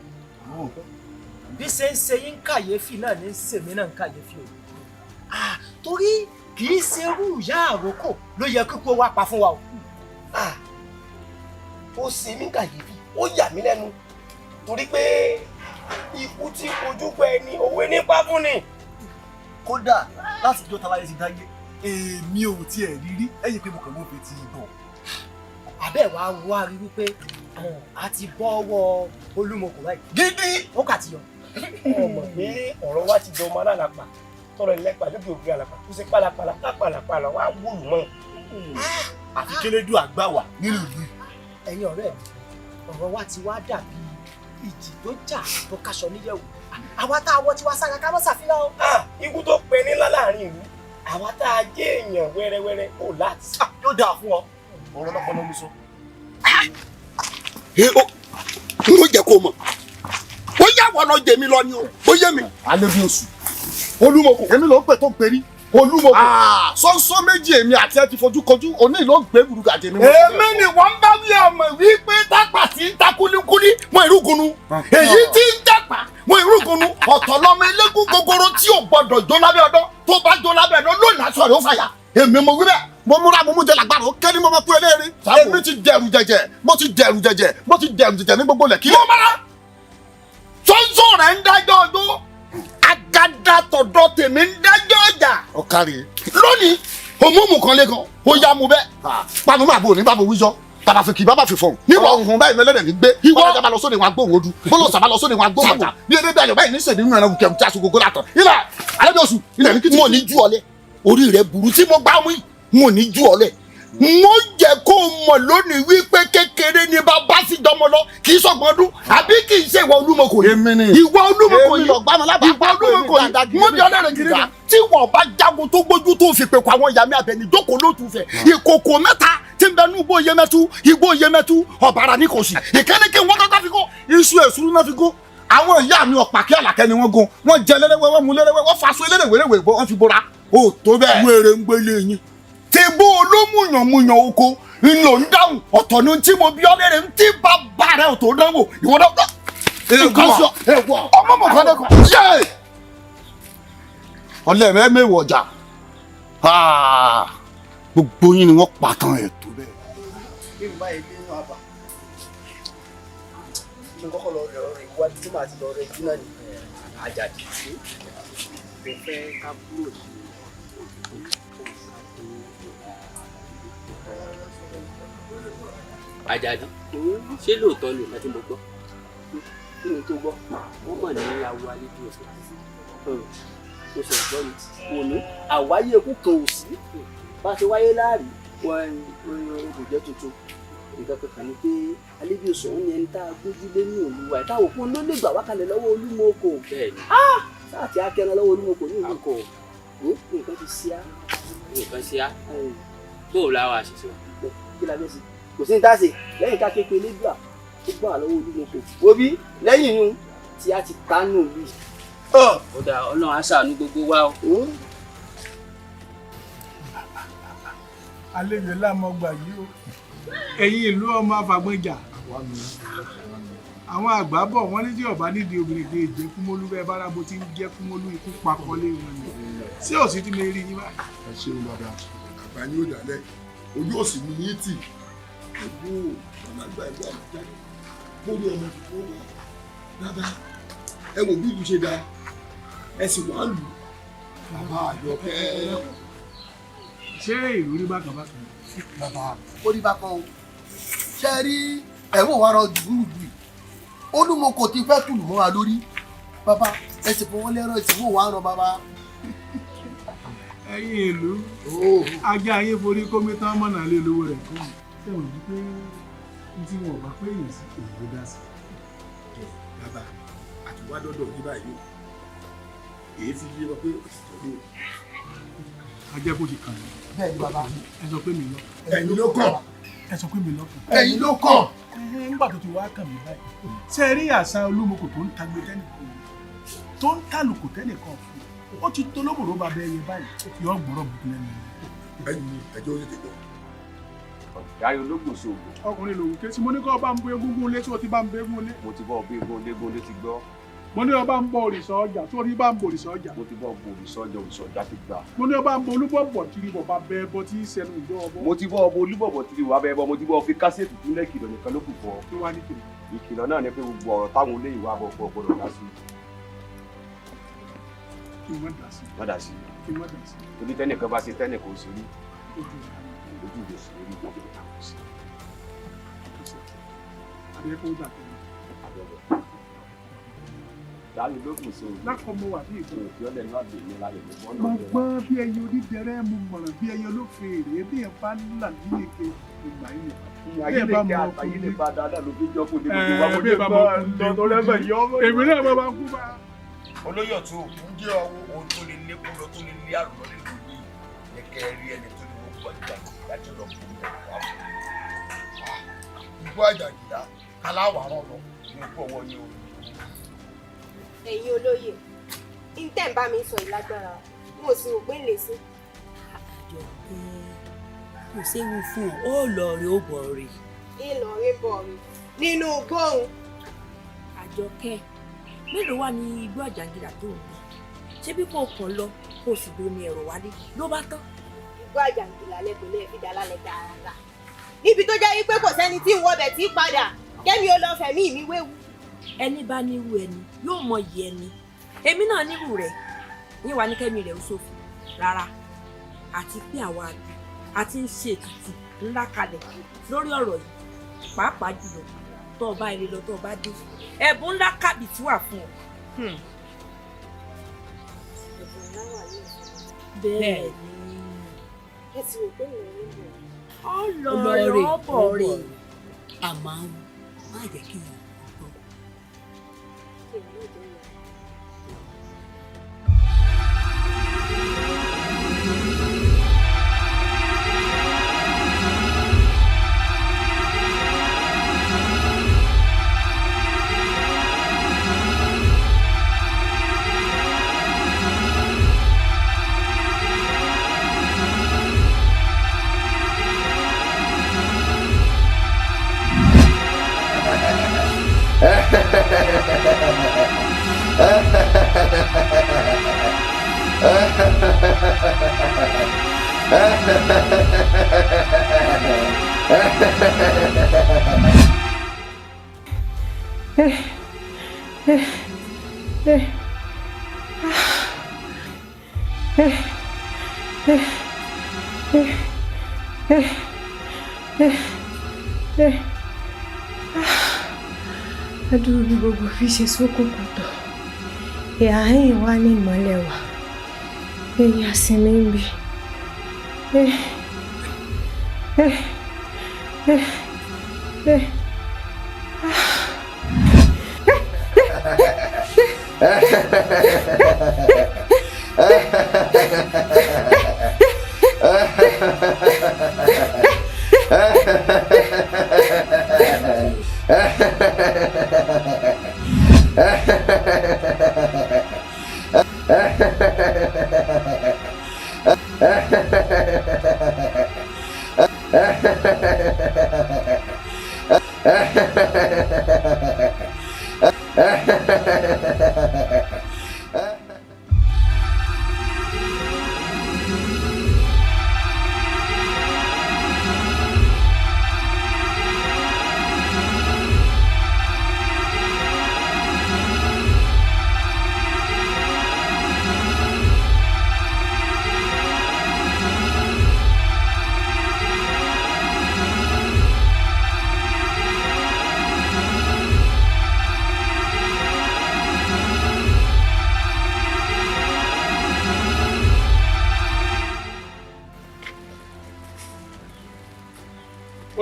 bí ṣe ń ṣe yín kàyéfì náà ní sèmi náà ń kàyéfì o torí kì í ṣe irú ìyá àrókò ló yẹ kíkó wá pa fún wa o. ó ṣe mí kàyéfì ó yà mí lẹ́nu torí pé ikú tí ojú pẹ́ ni òwe nípa fún ni. kódà láti jọ tàwáyé ti dáyé èmi ò tiẹ̀ rírí ẹ̀yìn pé mo kàn mọ́ fi ti bọ̀. àbẹ́ wa rí wípé a ti bọ́ ọwọ́ olúmọkò báyìí. gidi ó kà ti yọ. ọmọ pé ọ̀rọ̀ wa ti dán ọmọ alálàpà tọrọ ìlẹ́pà lókè òkè àlàpà tó ṣe pálapàla lápàlàpàlà wà wúlù mọ́. àfi kélédù àgbà wà nínú ìlú. ẹ̀yin ọ̀rẹ́ mi ọ̀rọ̀ wa ti wá dàbí ìjì tó jà tó kaṣọ níyẹ̀wò àwa tá a wọ tiwa sára ká mọ́ ṣàfihàn o. ikú tó pẹ nílá láàrin ìlú àwa tá a jẹ́ èèyàn wẹ́rẹ́wẹ́rẹ́ ò láti. yóò dáa fún ọ ọ̀rọ̀ náà kọ́ ló ń sọ. mo jẹ́ kó mọ̀ ó yà wọ́n lọ jẹ mí lọ ni o ó yé mi. alẹ́ bí oṣù olúmọkò èmi ló ń pè tó ń perí olúmọkò. sọ́nsọ́ méjì èmi àti ẹ ti fojú kojú òní ló ń gbé burúkú mi. èmi ni wọ́n bá wí ọmọ wípé tápà tí ń ta kúlíkúlí mọ ìrúgunu èyí tí ń dàpà mọ ìrúgunu ọ̀tọ̀ lọmọ eléégún gogoro tí ò gbọdọ̀ jó lábẹ́ ọdọ́ tó bá jó lábẹ́ ọdọ́ lónìí aṣọ rẹ̀ ó fàyà èmi mo wí bẹ́ẹ̀ mo múra mo mú jẹ lágbára ó kẹ́ni mo mọ pé eléyìí èmi ti dẹrù jẹjẹ mo ti dẹrù jẹjẹ ní gbogbo lẹ́kí. mo mara sọ́nsọ́ rẹ̀ ń dájọ́ ọdún agada tọ̀dọ̀ tèmi ń dájọ́ ọjà. ọ̀kàrí. lónìí òmùmù kan lé kan ó yá mu bẹ́ẹ̀. panu máa bò ní bàbá wíjọ bàbá fi kì í bàbá fi fọhùn. níbo ọ̀hún báyìí mẹlẹ́dẹ̀ ní gbé. ìwọ ọ̀dà bá lọ sóde wọn agbóhùn odu bọ́lọ̀ sábà lọ sóde wọn agbóhùn ọjà bí eré bẹ́ẹ̀ lọ báyìí níṣẹ́ nínú ẹ̀rọ kẹ̀kẹ́ tí a sọ látọ̀. ilẹ̀ alẹ́ bí oṣù ilẹ̀ ní kí tí mo ní ju ọlẹ̀ orí rẹ̀ burú tí mo gbá mú yìí mo ní ju ọlẹ̀ mo jẹ́ kó mọ̀ lónìí wípé kékeré ni bàbá sì dánmọ́ lọ kì í sọ̀gbọ́n ọdún àbí kì í ṣe ìwọ olúmọkò yìí. èmi ni ìwọ olúmọkò yìí èmi lọ gbánu lábàá ìwọ olúmọkò yìí mo jẹ́ ọlẹ́rìn kiri ni tí wọ́n bá jagun tó gbójú tó fi pèkó àwọn ìyá mi àbẹ̀ní jókòó lótú fẹ̀ ìkòkò mẹ́ta tí ń bẹ ní igbó yemẹtu ọ̀bàrà ní kò sí ìkẹ́ni kí wọ́n kọ́kọ́ fi kó iṣu èsúrú náà fi kó àwọn ìyá mi ọ̀pá kí àlàkẹ́ ni wọ́n gun wọ́n jẹ lẹ́lẹ́wẹ́ wọ́n mu lẹ́lẹ́wẹ́ wọ́n faṣọ eléwèléwè wọ́n fi bora ó tó bẹ́ẹ̀ wéré ń gbélé yín tèbó olómùyànmùyàn oko ńlò ń dáhùn ọ̀tọ̀ ní tí mo bí ọ́lẹ́rẹ̀ ń tí bàbá rẹ̀ ò tó dánwò ìwọ náà nǹkan sọ ọmọ mọ̀ kọ́dé kan yé ọlẹ́rẹ̀ mẹ́wọ̀ ọjà gbogbo yín ni wọ́n pàtàn ẹ̀ tó bẹ́ẹ̀. bí mo bá yẹ dé inú àbá mo kọ́kọ́ lọ rẹ̀ ọ̀rẹ́ ìwádìí tí màá ti lọ rẹ̀ jìnnà ní Àjàdí mo fẹ́ ká kúrò ní. Àjàdí ṣé lóòótọ́ ni ìfẹ́ tí mo gbọ́ kí ni tó gbọ́ wọ́n mọ̀ ní awo alẹ́bí ọ̀sẹ̀ tó ṣe ẹ̀gbọ́n mi kò ní àwáyé ikú kan ò sí bá a ṣe wáyé láàrí wọn kò jẹ́ tuntun nǹkan kankan ni pé alẹ́bí ọ̀sẹ̀ òun ni ẹni tá a gbójú lé ní Olúwa ẹ̀ táwọn òpin ló lè gbà wákàlẹ̀ lọ́wọ́ Olúmọkò sáà tí a kẹ́ran lọ́wọ́ Olúmọkò ní ìlú kò nǹkan ti ṣíá nǹkan ṣíá bóò láwa àṣìṣe kí la bẹ́ sí kò sí ní táàsì lẹ́yìn ká képe lébùà ó gbọ́ àlọ́wọ́ Olúmọkò wo bí lẹ́yìn inú tí a ti tánú bí. ó dà Ọlọ́run á ṣàánú gbogbo wa o. àlejò lámọgbà yìí o ẹ̀yin ìlú ọmọ afàgbọ́njà àwọn àgbà bọ̀ wọ́n ní tí ọba nídìí obìnrin kì í jẹ́ kúmólú bẹ́ẹ̀ bára bó ti ń jẹ́ kúmólú ikú pakọ́lé wọn ni sí òsì tí mi rí yín báyìí. ẹ ṣeun bàbá àgbà ni ó dálẹ̀ ojú òsì mi yín tì ojú ọ̀nàgbà ẹ̀gbọ́n àbújáde lórí ọmọ ìfowó wa dáadáa ẹ wò bí ìlú ṣe dáa ẹ sì wá lù bàbá àjọkẹ́. ṣé ìròrí bákan bákan. bàbá ó rí bákan o ṣe rí ẹ̀wọ̀n wa rọ dùgbùdù Olúmọkò ti fẹ́ tùlù mọ́ wa lórí bàbá ẹ sì fún wọn lẹ́rọ ìsìnkú wa ràn bàbá. ẹ̀yin ìlú ajá ayé forí kómi tán mọ̀nà lé lówó rẹ̀ kọ́ sẹ́wọ̀n wípé tí wọn ò bá pé èyí sí èyí ló dá sí. bàbá àti wá dọ́dọ̀ ní báyìí o èyí fi yé wa pé òṣìṣẹ́ ló. ajẹ́ kó ti kàn mí. bẹ́ẹ̀ ni bàbá ẹ sọ pé mi lọ. ẹ̀yin ló kàn. ẹ sọ pé mi lọ. ẹ̀yin ló kàn. nígbà tó ti wá kàn mí báyìí ṣe rí àṣà Olúmọkò tó ń tagbe tẹ́nìkan tó ń tàlùkù tẹ́nìkan fún ó ti tó lóbòrò bàbá ẹyẹ báyìí yóò gbọ́rọ̀ bùkún lẹ́nu. ẹ̀yin ẹjọ́ ó tètè gbọ́. Yàrá ológun sí ògùn. ọkùnrin lòun ké sí mo ní kí ọba ń bọ egúngún lé tí wọ́n ti bá ń bẹ egún lé. Mo ti bọ́ ọbẹ̀ egun lé ti gbọ́. mo ní ọba ń bọ òrìṣà ọjà tí wọ́n bá ń bọ òrìṣà ọjà. Mo ti bọ́ ọbọ̀ òrìṣà ọjà ti gbà. mo ní ọba ń bọ olúbọ̀bọ̀ tìrì bọ̀bá bẹ ẹbọ tí í sẹnu ìjọ ọbọ. Mo ti bọ́ ọbọ̀ olúbọ̀bọ̀ tìrì wà bẹ ẹbọ mo ti bọ́ fi kásẹ̀tì tún ìkìlọ̀ nìkan ló kù fọ́. kí wàá ní kìlọ̀. Ìkìlọ̀ náà ni pé gbogbo ọ̀rọ̀ táwọn olé ìwà àbọ̀ pọ̀ gbọdọ̀ dá sí. kí wọ́n dá sí. Má dá sí. kí wọ́n dá sí. Torí tẹ́nìkan bá ṣe tẹ́nìkan ó ṣe rí. Ojú ìwé sí rí. dáni lókun sí òun. lákọ̀ mo wà ní ìbò. òkè ọ̀lẹ̀ náà lè ní láyé mi mo gbọ́n bí ẹyẹ onídẹrẹ́ mo mọ̀ràn bí ẹyẹ olófèèrè bí ẹ bá là níyeke ìgbà yìí ayé lè kí àgbáyé lè bá dáadáa ló fi jọ́kùn ní gbogbo wa mo bí lè bá bá mo tó lẹ́bẹ̀ yọ ọmọ. èmi náà mo bá kú bá. olóyè ọ̀tún òkú jẹ́ ohun tó lè lékún lọ tó lè lé àrùn lọ nínú ìlú yìí ní kẹrí ẹni tó ní gbogbo àjàgídá lọ fún mi wá fún mi. gbogbo àjàgídá aláwàárọ̀ lọ ní ikú ọwọ́ ní orí. ẹ̀yin olóyè intẹ́ ń bá mi sọ ìlágbára mo sì rò pé ń lè sí. kò séwu fún ọ ó lọ rí ó bọ̀ rí. ìlọrin bọ̀ rí nínú bóun. Àjọkẹ́ mélòó wà ní igbó àjàngídá tó ń bọ̀ ṣé bí kò kàn lọ kó o sì domi ẹ̀rọ wálé ló bá tán. igbó àjàngídá lẹ́gbẹ̀lẹ́ fi dá lálẹ́ gàràgà níbi tó jẹ́ wípé kò sẹ́ni tí ń wọbẹ̀ tí padà kẹ́mi ó lọ fẹ̀mí mi wéwu. ẹni bá nírú ẹni yóò mọ iyì ẹni èmi náà nírú rẹ̀ yín wà ní kẹ́mi rẹ̀ ó ṣòfò rárá àti pé àwa àgbẹ̀ àti ń ṣe ètùtù ńlá kalẹ̀ lórí ọ̀rọ̀ yìí pàápàá jùlọ tó o bá ire lọ tó o bá dé ẹ̀bùn ńlá kàbìtì wà fún ọ. ẹ̀bùn ńlá wà ní ọ̀sán. bẹ́ẹ̀ ni. ẹ ti rò pé ìrìn bọ̀. ọlọ́ọ̀rẹ́ ọ̀bọ̀ọ̀rẹ́ àmọ́ má jẹ́ kí n gbọ́. adúrú bí gbogbo fi ṣe sókòkò tọ̀ ìhà yìí wá ní ìmọ́lẹ̀ wà èyí àsinmi ń bi.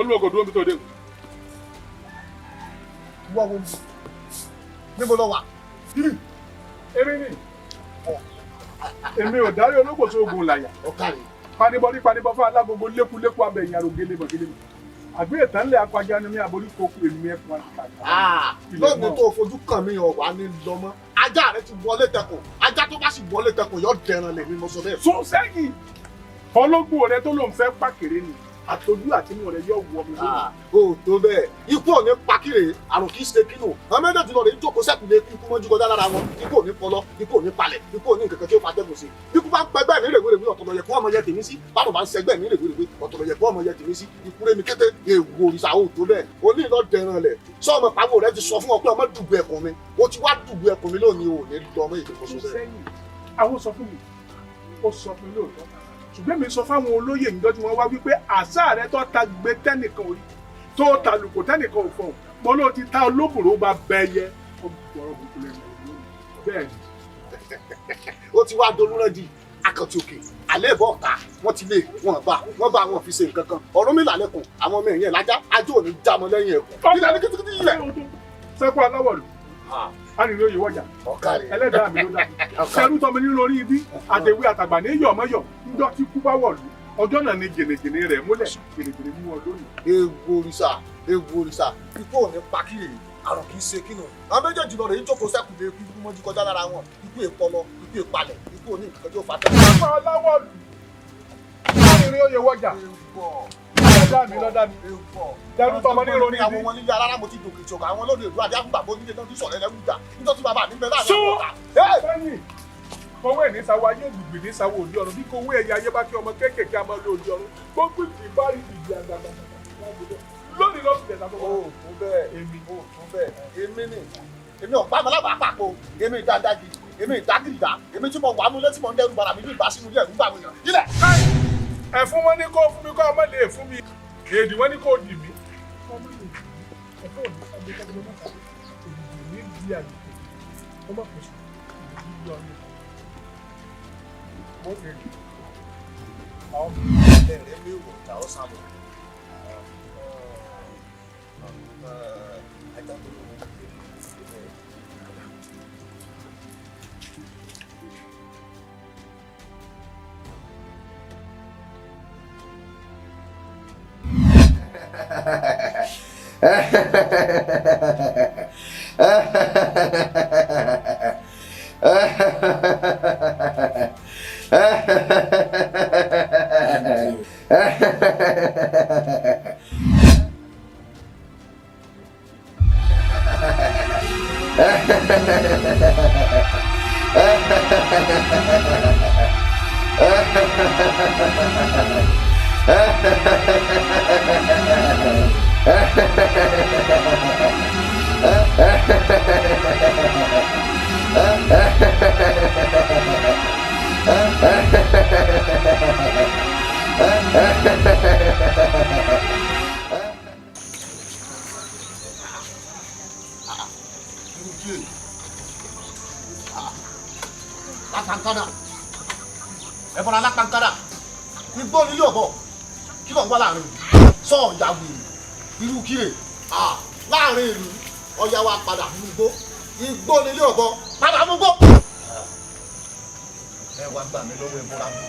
olùwọ̀gọ̀ dúró bí tó dé. wọ́n wo níbo lọ wà. èmi ò dárí olóko tó ogun làyà. panibọ́dí panibọ́ fún alágogo lékúlékú abẹ́yìn arògélé bọ̀gélé. àgbé ìtànlẹ̀ apájá ni mi àborí kókó èmi ẹ̀fọn àti lóògùn tó fojú kàn mí ọ̀wá ní lọ́mọ́ ajá rẹ ti wọlé tẹkùn ajá tó bá sì wọlé tẹkùn yóò dẹran lẹ̀ ní mo sọ bẹ́ẹ̀. sún sẹ́yìn ọlọ́gbọ̀n rẹ tó lóun fẹ́ pàkèrè ni àtọ́jú àtinú rẹ yóò wọ mi lónìí. o tó bẹ́ẹ̀ ikú ò ní pakire àrùn kì í ṣe kínú àwọn méjèèjì lọ rẹ jókòó sẹ́kù lé ikú mọ́jú kọjá lára wọn ikú ò ní pọlọ ikú ò ní palẹ̀ ikú ò ní nǹkan kan tí ó fa tẹ́gùn sí ikú bá ń pẹ́ bẹ́ẹ̀ ní rèwerèwe ọ̀tọ̀lọ̀ yẹ kó ọmọ yẹ tèmi sí báwo bá ń sẹgbẹ́ ní rèwerèwe ọ̀tọ̀lọ̀ yẹ kó ọmọ yẹ tèmi sí ikú rẹ̀ mi kété èèwò òrìṣà ò tó bẹ́ẹ̀ o ní lọ dẹran lẹ̀ sọ́ọ̀mọ̀ pàwọ́ rẹ ti sọ fún ọ pé ọmọ dùgbò ẹkùn mi o ti wá dùgbò ẹkùn mi lónìí o ní lọ́mọ ìdókòsó bẹ́ẹ̀. àwọn sọ fún mi ó sọ fún mi lóòótọ́ ṣùgbọ́n mi sọ fáwọn olóyè mi lọ́jọ́ wọn wá wípé àṣà rẹ tó ta gbé tẹ́nìkan orí tó ta lùkò tẹ́nìkan ò fọ̀ mọ́ ló ti ta olóbùrò bá bẹ́yẹ ó gbọ́rọ̀ gbogbo lẹ́nu bẹ́ẹ̀ni. ó ti wá dolúrẹ́dì akàntì òkè alẹ́ ìbọn ọ̀tá wọ́n ti lé wọ́n bá wọn fi ṣe nǹkan kan ọ̀run mi làlẹ́kùn àwọn ọmọ ẹ̀yìn ẹ̀ lájá ajó òní jámọ́ lẹ́yìn ẹ̀kún ilẹ̀ ní kítíkítí ilẹ̀. sẹ́kù aláwọ̀ lù arìnrìn òye wọ̀jà ẹlẹ́dàá mi ló dá sẹ́rú tọmọ nínú orí ibi àtẹ̀wé àtàgbà ní yọ̀ mọ́yọ̀ níjọ́ tí kú bá wọ̀ lù ọjọ́ náà ni gèlègèlè rẹ̀ múlẹ̀ gèlègèlè mú ọ lónìí. ewu òrìṣà ikú ò ní pa kíyè àrùn kì í ṣe kínú àwọn méjèèjì lọ rè é jókòó sẹ́kù lè kú mọ́jú kọjá lára wọn ikú ìpọlọ ikú ìpalẹ̀ ikú òní nǹkan yóò fa tẹ́lẹ̀. sẹ́kù aláwọ̀ lù arìnrìn òye wọ̀jà ẹlẹ́dàá mi lọ́dá mi dẹrù tọmọ ní ìròyìn àwọn wọn nílé alára mo ti dòkè ìjọba àwọn lóde ìlú adé àfúgbà bó nílé náà ti sọ̀rọ̀ ẹlẹ́wù jà nítorí bàbá mi bẹ láàrin àwọn ọ̀tá. sẹ́yìn kọ̀wé ní sáwọ́ ayé gbùgbì ní sáwọ́ òdi ọ̀run bí kọ̀wé ẹ̀yà ayé bá kí ọmọ kéékèèké a máa lo òdi ọ̀run gbogbo ìbárí ìdí àgbàgbà lónìí ló fi tẹ̀sán fún èmi ọ̀pá àmàlàbà àpapọ̀ èmi ìdádági èmi ìdágìrìdá èmi tí mo wà nulẹ̀ tí mo ń dẹrù bàrà mi ní ìbá sínú ilé ẹ̀rú gbàgbé yàn ilẹ̀. ẹ̀fún wọn ní kó fún mi kó ọmọ lè fún mi èdè wọn ní kó dì mí. ẹ̀fọ́ òní sábẹ́ kábíyé mọ́ta èdè ní di àyè ọmọ pẹ̀sù èdè ní ọ̀nà mo fẹ́ rí àwọn ẹ̀rẹ́ mi wò ta ọ́ sábọ̀. Lápánkádà ẹ̀fọn alápánkádà igbó ni yóò bọ̀ kí ló ń wá láàrin sọ ọ̀yà wèrè irú kíre láàrin ìlú ọ̀yà wa padà mú igbó ni yóò bọ̀ padà mú gbó. ẹ wá gbà mí lọ́wọ́ ìbúra mi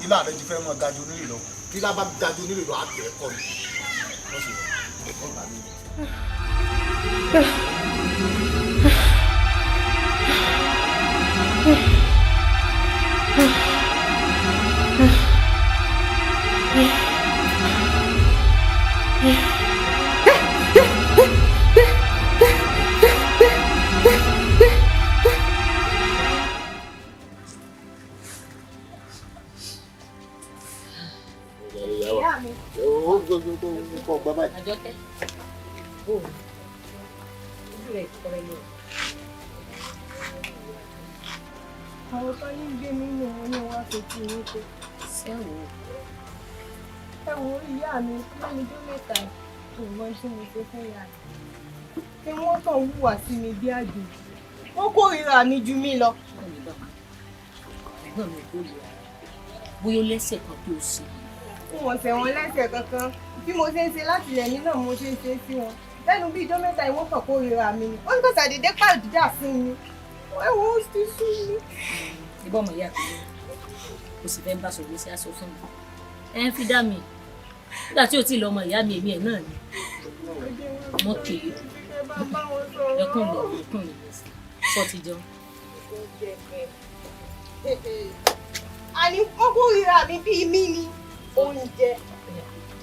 ilé àrẹ ti fẹ́ mọ gajo nílì lọ ilé abá gajo nílì lọ àtẹ ẹ̀kọ́ mi wọ́n sì lọ ọgbà mi. Àjọkẹ́. Ojú rẹ̀ kọrẹ lọ. Àwọn tó ní gbé mi ní wọn ní wọ́n fi kí ní pé. Sẹ́wọ̀n. Ẹ̀wọ̀n ìyá mi lẹ́nu tó mẹ́ta ìwọ̀n tí mo ṣe fún ìyá mi. Kí wọ́n kàn hùwà sí mi bí àjò. Wọ́n kórìíra mi ju mí lọ. Ẹ̀gbọ́n mi kórìíra. Bóyá lẹ́sẹ̀ kan tó ṣe. Wọ́n ṣẹ̀ wọ́n lẹ́sẹ̀ kankan. Bí mo ṣe ń ṣe láti ilẹ̀ nínú mo ṣe ń ṣe sí wọn. Lẹ́nu bí ijọ́ mẹ́ta ìwọ́n kàn kórìíra mi ni. Wọ́n ń gbèsè àdédé pàdídà sí mi. Ẹ̀wọ̀n ó ti sú mi. Ìbọn ọmọ ìyá kan kò sì fẹ́ bá sọ̀rọ̀ sí aṣọ fún mi. Ẹ ń fi dá mi. Nígbà tí o ti lọ ọmọ ìyá mi èmi ẹ̀ náà ni. Mo kè é. Ẹkún lọ ẹkún lọ sọ ti jẹun. Àní wọ́n kórìíra mi bíi mí ni. Oúnjẹ.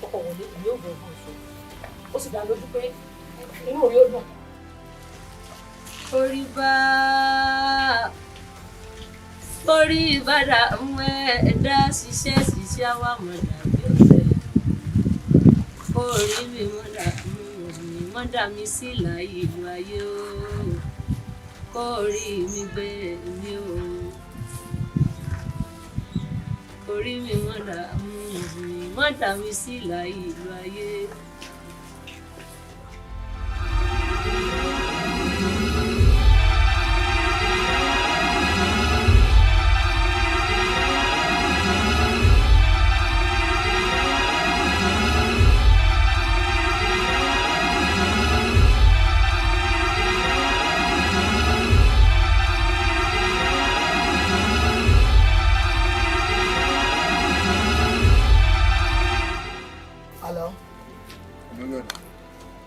Ọkọ̀ wọlé ìlú ògùn ọ̀gbọ̀n ìṣó. Ó sì dá lójú pé inú rí ó dùn. Orí ìbàdà mú ẹ̀dá ṣiṣẹ́ wà mọ̀ dàbí ọ̀sẹ̀. Orí mi mọ́dà mi sí láyé ìlú ayé o. Kórí mi gbé mi o. Orí mi mọ́dà mi sí láyé ìlú ayé.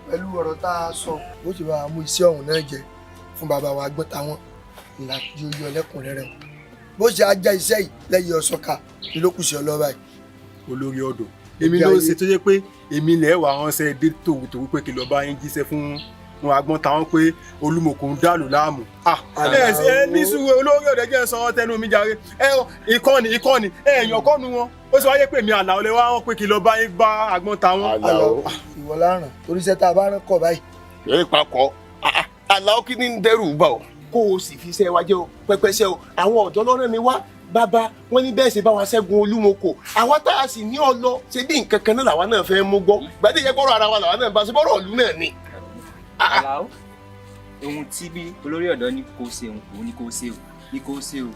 pẹ̀lú ọ̀rọ̀ tá a sọ bó ti bá a mú iṣẹ́ ọ̀hún náà jẹ fún bàbá wa gbọ́n táwọn ìlà yóò yọ lẹ́kùnrẹ́rẹ́ o bó ṣe ajá iṣẹ́ yìí lẹ́yìn ọ̀sọ́ka ni ló kù sí ọlọ́ba yìí. olórí ọ̀dọ̀ èmi ló ṣe tó yẹ pé èmi lẹ̀ wà ránṣẹ́ dé tòwútòwú pé kí lọ́ọ́ bá yín jíṣẹ́ fún wọn agbọ́n táwọn pé Olúmọkò ń dàlù láàmú. ẹ ní sùúrù olórí ọ̀dọ̀ jẹ́ sọ tẹnu mi jàre ìkọ́ni ẹ̀yàn kọ́nu wọn ó sì wáyé pé mi Àlàó lè wá wọn pé kí lọ́ọ́ bá yín bá agbọ́n táwọn. Àlàó ìwọ láràn torí iṣẹ́ tá a bá rán kọ̀ báyìí. ẹ papọ̀ Àlàó kí ni ń dẹ́rù bà ọ́ kó o sì fi iṣẹ́ wa jẹ́ o pẹpẹsẹ o àwọn ọ̀dọ́ lọ́rẹ́ mi wá bàbá wọn ní bẹ́ẹ̀ ṣe bá wa ṣẹ́gun Olúmọkò àwa tá a sì ní ọlọ ṣe bí nǹkan kan náà làwa náà fẹ́ mú gbọ́ gbàdé yẹ kọ́rọ̀ ara wa làwa náà bá ṣe bọ́rọ̀ ìlú náà ni. Àlàó ohun tí bí olórí ọ̀dọ́ ní kò ṣe òun ní kò ṣe o ní kò ṣe o.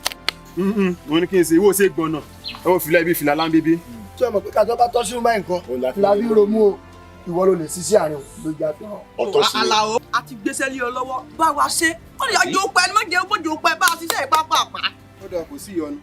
òun ní kí n ṣe ìwọ ṣe gbọ̀nà ẹ wọ́n fìlà ibi fìlà láńbébé. tí ọmọ pé ká tó bá tọ́sí báyìí nǹkan làbí romú o ìwọ ló lè ṣiṣẹ́ àárín lójú àtọ́. Àlàó a ti gbéṣẹ́ lé ọ lọ́wọ́ bá wa ṣe ó lè yọjú pẹ́ ní méje ogójì pẹ́ bá a ṣiṣẹ́ ìpápá. ó dà kò sí ìyọnu.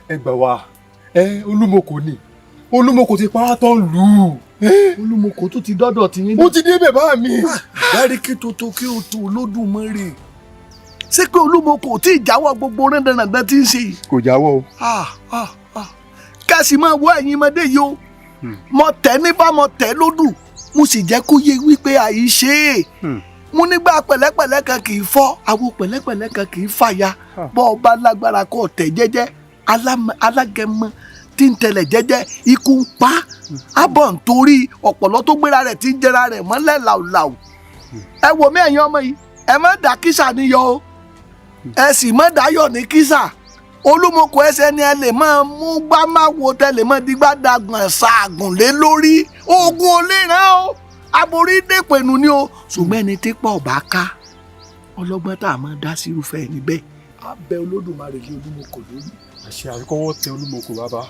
ẹ gbà wá Olúmọkò ni Olúmọkò ti pa á tán lù ú. Olúmọkò tó ti dọ́dọ̀ tí yín. ó ti dé bàbá mi. dáríkì tó tó kí o tó Olódùmarè ṣé pé Olúmọkò tí ìjáwọ́ gbogbo rẹ́ndẹ̀rẹ́ndẹ́ tí ń ṣe yìí. kò jáwọ́ o. kẹ́sì máa wọ ẹ̀yin ọmọdé yìí o mo tẹ̀ níbà mo tẹ̀ lódù mo sì jẹ́ kó yé wípé àìṣe é mo nígbà pẹ̀lẹ́pẹ̀lẹ́ kan kì í fọ́ àwọn pẹ̀lẹ́pẹ̀lẹ́ kan kì í fàya bọ́ ọba lágbára kó tẹ̀ jẹ́jẹ́ alágẹmọ tí ń tẹ̀lẹ̀ jẹ́jẹ́ ikú ń pa abọ́ nítorí ọ̀pọ̀lọ́ tó gbéra rẹ̀ tí ń jẹra rẹ̀ mọ́lẹ̀ làwùlàwù ẹ wò mí ẹ̀yin ọmọ yìí ẹ má dá kísà níyọ o ẹ sì má dáyọ̀ ní kísà Olúmọkò ẹsẹ̀ ni ẹ lè máa mú gbá máa wo tẹ́lẹ̀ mọ́ dígbà dàgbọ̀n ṣaàgùn lé lórí oògùn oléran o aborí dèpẹ̀nù ni o ṣùgbọ́n ẹni tí pọ̀ bá ká ọlọ́gbọ́n tá a máa dá sí irúfẹ́ ẹni bẹ́ẹ̀ á bẹ Olódùmarè lé Olúmọkò lórí. àṣẹ àríkọ́wọ́ tẹ Olúmọkò bàbá.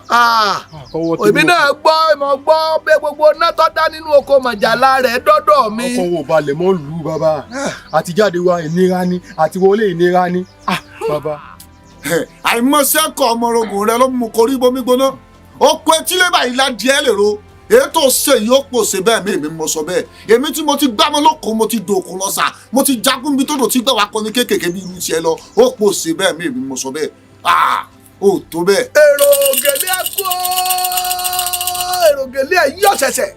èmi náà gbọ́ ìmọ̀ gbọ́ pé gbogbo nátọ́ dá nínú oko mọ̀jàlá rẹ̀ dọ́dọ̀ mi. ọkọ̀ wo balẹ̀ mọ́ lù ú bàbá àtijáde wa ìnira ni àti wọlé ìnira ni bàbá. àìmọ̀sẹ́kọ̀ ọmọrogùn rẹ ló mú korí bomi gbóná ó kó etílé báyìí ládìẹ lèrò ètò ṣe yìí ó pòṣe bẹ́ẹ̀ mi mo sọ bẹ́ẹ̀ èmi tí mo ti gbámọ́ lóko mo ti dòkun lọ́sà mo ti jagun bí tòdò tí gbà wá kọ́ ní kéékèèké bí irú tiẹ̀ lọ ó pòṣe bẹ́ẹ̀ mi mo sọ bẹ́ẹ̀ ó tó bẹ́ẹ̀. èrò gèlè ẹ̀kọ́ èrò gèlè ẹ̀yọ́ ṣẹ̀ṣẹ̀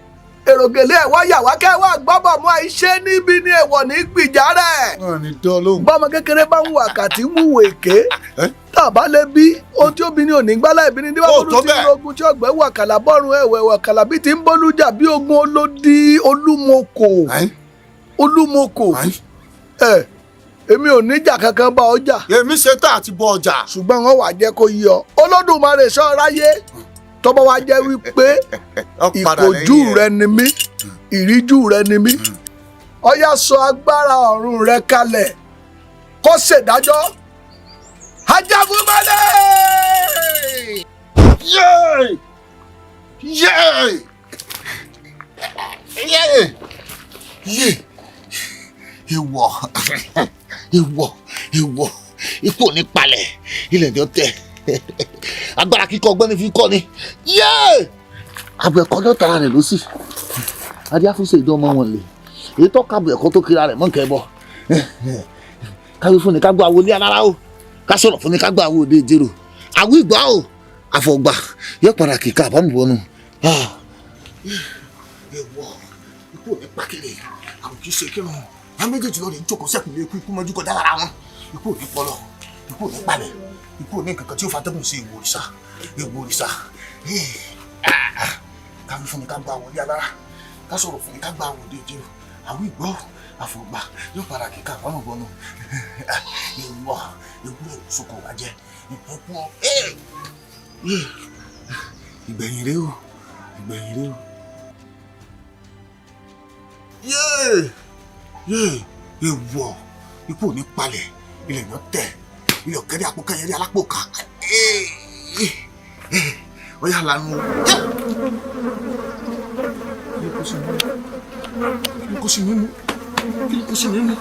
èrò gèlè ẹ̀wọ́ yàwá kẹwàá gbọ́bọ̀ mọ́ àìṣe níbi ní èèwọ̀ ní gbìjà rẹ̀. bọ́mọ kékeré bá ń wà kàtí wúwo èké tàbá lè bí ohun tí obìnrin ò ní gbálá ìbíní ní bábọ́lù tí ń rogun tí ọgbẹ́ wàkàlà bọ́rùn ẹ̀wẹ̀ wàkàlà bí ti ń bólújà bí ogun olódi Olúmọkò èmi ò níjà kankan bá ọjà. èmi ṣe tá àti bọ ọjà. ṣùgbọ́n wọn wà jẹ́ kó yí ọ Olódùmarè ṣọ́ráyé tọ́bọ̀ wá jẹ́ wípé ìkòjú rẹ ni mí ìríjú rẹ ni mí ọyá sọ agbára ọ̀run rẹ kalẹ̀ kó ṣèdájọ́ ajagunmọ́lẹ̀. yéé yéé yéé yéé ìwọ ikú ò ní palẹ̀ ilẹ̀ ní ọ̀tẹ̀ agbára kíkọ ọgbẹ́ni fi kọ́ ni yéé àbẹ̀kọ́ ló tara rẹ̀ ló sì adíáfúnṣe ìdán ọmọ wọn lè èyí tó kábọ̀ ẹ̀kọ́ tó kíra rẹ̀ mọ́ nǹkan ẹ̀ bọ̀ káwé fún ni ká gbọ́ àwòlé alára o ká sọ̀rọ̀ fún ni ká gbọ́ àwò òde ìjérò àwọ̀ ìgbà o àfọ̀gbà yóò padà kíkà àbámubọ́nu. ìwọ ikú ò ní pàkìlẹ̀ àwọn kì í ṣe kírun àwọn méjèèjì lọ́ọ́ ní jókòó sẹ́kùn lé ikú mọ́jú kọjá lára wọn ikú ò ní pọlọ ikú ò ní palẹ̀ ikú ò ní nǹkan kan tí ó fa tẹ́gùn sí ìwò òrìṣà káwé fún ni ká gbọ́ àwòlé alára ká sọ̀rọ̀ fún ká gba àwọn òde o àwọn ìgbọ́ àfọ̀gbà yóò padà kíkà àpamọ̀ gbọ́nù ìwọ ewúrẹ́ ìsokò wá jẹ ìpẹ́kú ọ ìgbẹ̀yìn rẹ o ìgbẹ̀yìn rẹ o. Ewọ ikú ò ní palẹ̀ ilẹ̀ náà tẹ̀ ilé ọ̀kẹ́rẹ́ àpòkẹ́yẹrẹ́ alápòká ọ̀yà lanu kí ló kó sí mímú kí ló kó sí mímú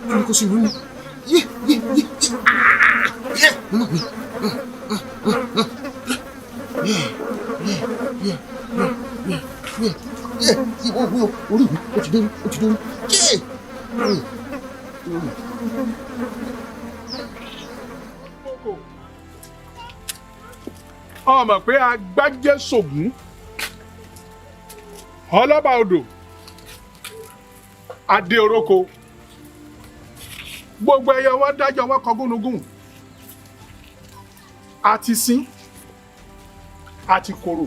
kí ló kó sí mímú orí mi ó ti dórí ó ti dórí ọmọ pé agbájé ṣògùn ọlọ́ba odò adé oróko gbogbo ẹyẹ wọn dájọ́ wọn kọ gúnugún àti sín àti kòrò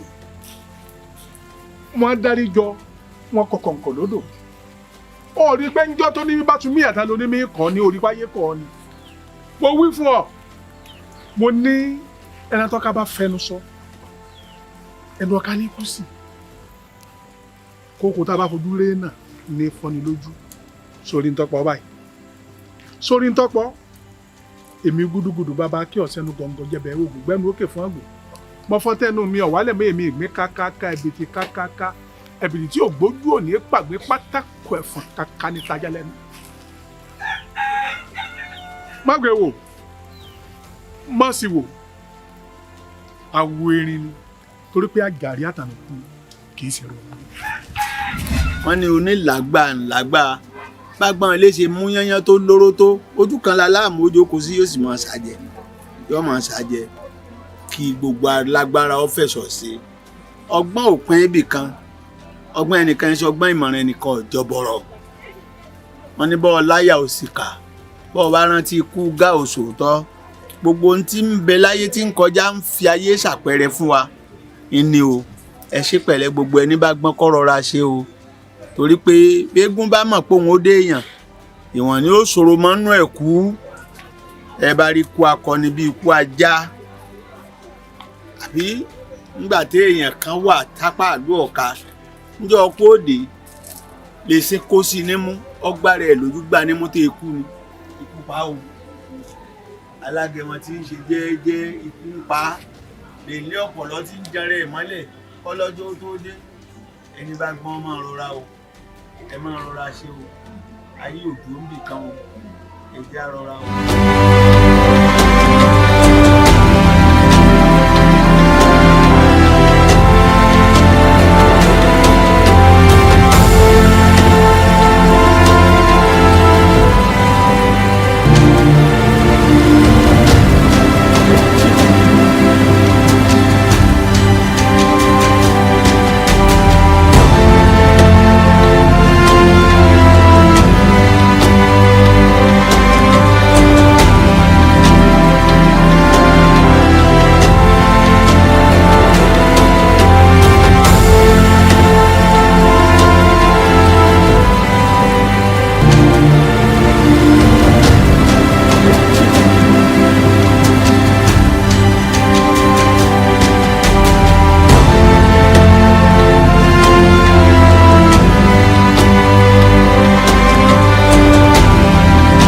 wọn dárí jọ wọn kọ kọ̀ǹkọ̀ lódò orí pé ń jọ́ tó ní bá tún mí ẹ̀ta ló ní mí kàn ní orí wáyé kàn ní mo wí fún ọ mo ní ẹran tọ́ka bá fẹnu sọ ẹnu ọ̀ka ní kú sí kókò tá a bá fojú ré náà ní fọ́ni lójú sórí ń tọ́pọ̀ báyìí sórí ń tọ́pọ̀ èmi gúdúgúdú bàbá kí ọ̀sẹ́nu gọ̀ǹgọ̀ jẹ̀bẹ̀ ògùn gbẹ́nu ókè fún àgbò mo fọ́ tẹ́nu mi ọ̀wálẹ̀ mọ́ èmi ìgbín kákáká ẹ̀bìtì kákáká ẹ̀bìtì tí ògbójú òní pàgbé pátákó ẹ̀fọn káká ní tajà lẹ́nu. má gbé wò má sì wò awo erin ni torí pé àjàrí àtànàkú kì í ṣe rò. wọ́n ní onílàgbà ńlágbà gbàgbọ́n léṣe mú yányán tó lóró tó ojú kan la láàmú ojú kò sí yóò sì máa ṣàjẹ yóò máa ṣàjẹ kí gbogbo alágbára ó fẹ̀sọ̀ sí ọgbọ́n òpin ibì kan ọgbọ́n ẹnìkan ṣe ọgbọ́n ìmọ̀ràn ẹnìkan ọ̀jọ̀bọ̀rọ̀ wọ́n ní bọ́ọ̀ láyà ò sì kà bọ́ọ̀ bá rántí ikú gá òṣòótọ́ gbogbo ohun tí ń bẹ láyé tí ń kọjá ń fi ayé ṣàpẹẹrẹ fún wa ìní o ẹ ṣe pẹ̀lẹ́ gbogbo ẹni bá gbọ́n kọ́ rọra ṣe o torí pé gbégún bá mọ̀ pé òun ó dé èèyàn ìwọ̀n ni ó ṣòro mọ́nú ẹ̀ kú ẹ bá rí ikú akọni bí ikú ajá àbí nígbà tí èèyàn kan wà tápá àlú ọ̀ka níjọ́ ọkọ̀ òde lè ṣe kó sí nímú ọgbà rẹ̀ lójú gbà nímú tó ikú ni ikú pa o alágẹmọ tí ń ṣe jẹ́ẹ́jẹ́ ikú ń pa lè lé ọ̀pọ̀lọ́ tí ń jẹrẹ ìmọ́lẹ̀ kọ́lọ́jọ́ tó dé ẹni bá gbọ́n máa rọra o ẹ máa rọra ṣe o ayé òjò ń bì kan o ẹ jẹ́ á rọra o.